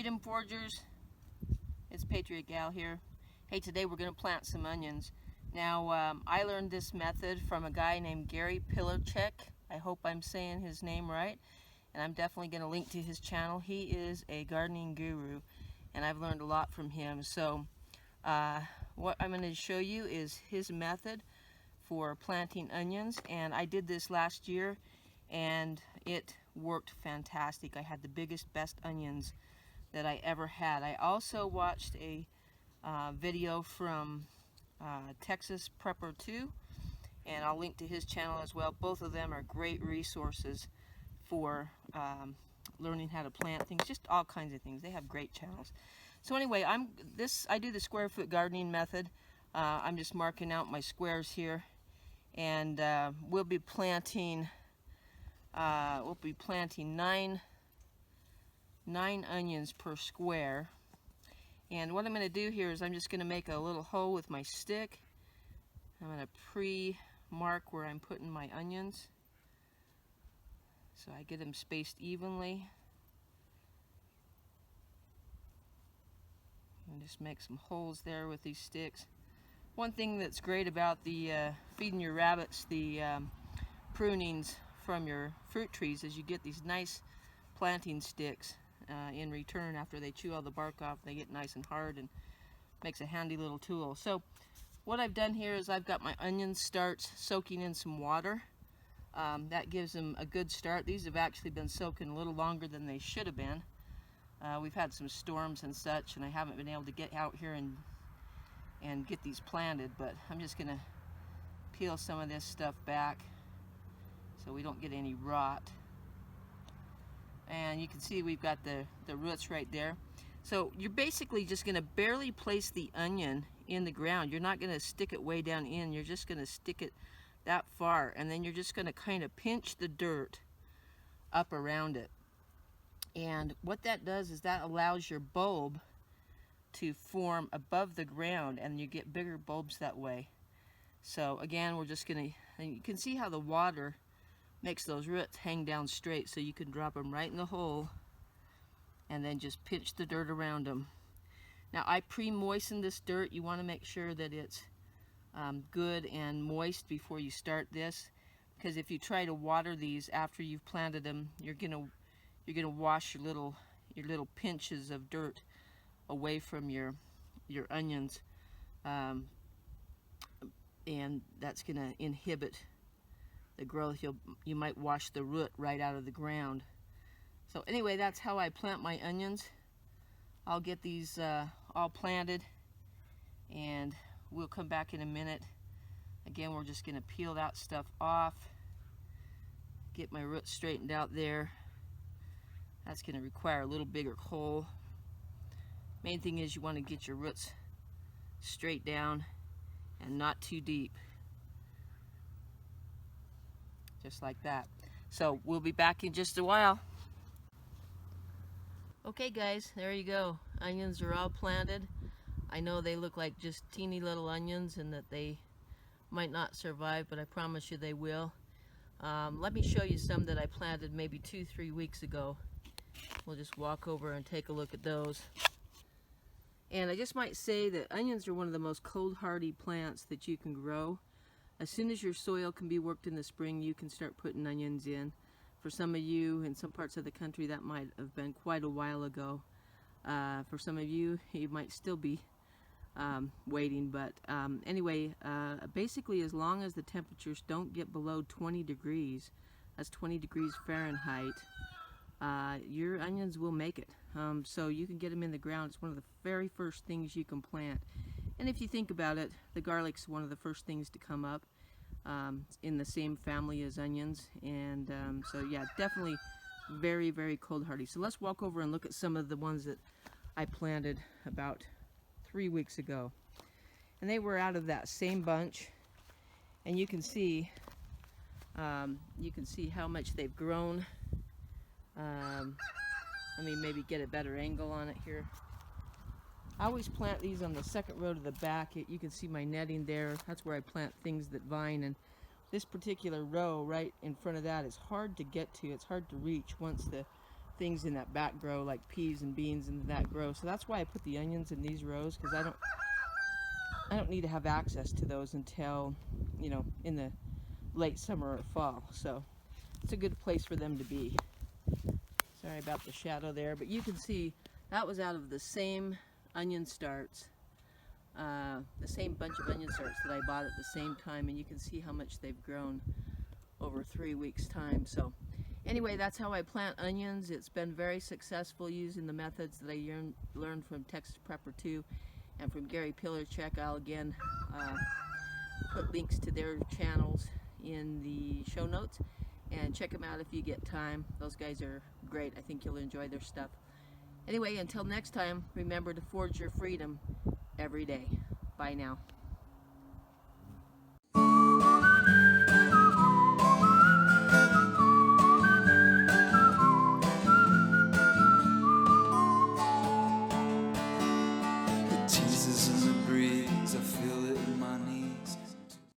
Freedom Forgers, it's Patriot Gal here. Hey, today we're going to plant some onions. Now, I learned this method from a guy named Gary Pillarchek. I hope I'm saying his name right. And I'm definitely going to link to his channel. He is a gardening guru, and I've learned a lot from him. So, what I'm going to show you is his method for planting onions. And I did this last year, and it worked fantastic. I had the biggest, best onions that I ever had. I also watched a video from Texas Prepper 2, and I'll link to his channel as well. Both of them are great resources for learning how to plant things, just all kinds of things. They have great channels. So anyway, I do the square foot gardening method. I'm just marking out my squares here, and we'll be planting nine onions per square. And what I'm going to do here is I'm just going to make a little hole with my stick. I'm going to pre-mark where I'm putting my onions, so I get them spaced evenly. And just make some holes there with these sticks. One thing that's great about the feeding your rabbits the prunings from your fruit trees is you get these nice planting sticks in return. After they chew all the bark off, they get nice and hard, and makes a handy little tool. So what I've done here is I've got my onion starts soaking in some water. That gives them a good start. These have actually been soaking a little longer than they should have been. We've had some storms and such, and I haven't been able to get out here and get these planted, but I'm just going to peel some of this stuff back so we don't get any rot. And you can see we've got the roots right there. So you're basically just going to barely place the onion in the ground. You're not going to stick it way down in. You're just going to stick it that far, and then you're just going to kind of pinch the dirt up around it. And what that does is that allows your bulb to form above the ground, and you get bigger bulbs that way. So again, we're just going to, and you can see how the water makes those roots hang down straight, so you can drop them right in the hole and then just pinch the dirt around them. Now, I pre-moisten this dirt. You want to make sure that it's good and moist before you start this, because if you try to water these after you've planted them, you're gonna wash your little pinches of dirt away from your onions, and that's gonna inhibit the growth. You might wash the root right out of the ground. So anyway, that's how I plant my onions. I'll get these all planted, and we'll come back in a minute. Again, we're just going to peel that stuff off, get my roots straightened out there. That's going to require a little bigger hole. Main thing is you want to get your roots straight down and not too deep. Just like that. So we'll be back in just a while. Okay guys, there you go. Onions are all planted. I know they look like just teeny little onions and that they might not survive, but I promise you they will. Let me show you some that I planted maybe 2-3 weeks ago. We'll just walk over and take a look at those. And I just might say that onions are one of the most cold hardy plants that you can grow. As soon as your soil can be worked in the spring, you can start putting onions in. For some of you in some parts of the country, that might have been quite a while ago. For some of you, you might still be waiting, but anyway, basically as long as the temperatures don't get below 20 degrees, that's 20 degrees Fahrenheit, your onions will make it. So you can get them in the ground. It's one of the very first things you can plant. And if you think about it, the garlic's one of the first things to come up in the same family as onions. And so yeah, definitely very, very cold hardy. So let's walk over and look at some of the ones that I planted about 3 weeks ago. And they were out of that same bunch. And you can see how much they've grown. Let me maybe get a better angle on it here. I always plant these on the second row to the back. You can see my netting there. That's where I plant things that vine, and this particular row right in front of that is hard to get to. It's hard to reach once the things in that back grow, like peas and beans in that grow. So that's why I put the onions in these rows, because I don't need to have access to those until, you know, in the late summer or fall. So it's a good place for them to be. Sorry about the shadow there, but you can see that was out of the same onion starts, the same bunch of onion starts that I bought at the same time, and you can see how much they've grown over 3 weeks time. So anyway, that's how I plant onions. It's been very successful using the methods that I learned from Texas Prepper 2 and from Gary Pillarchek. I'll again put links to their channels in the show notes, and check them out if you get time. Those guys are great. I think you'll enjoy their stuff. Anyway, until next time, remember to forge your freedom every day. Bye now.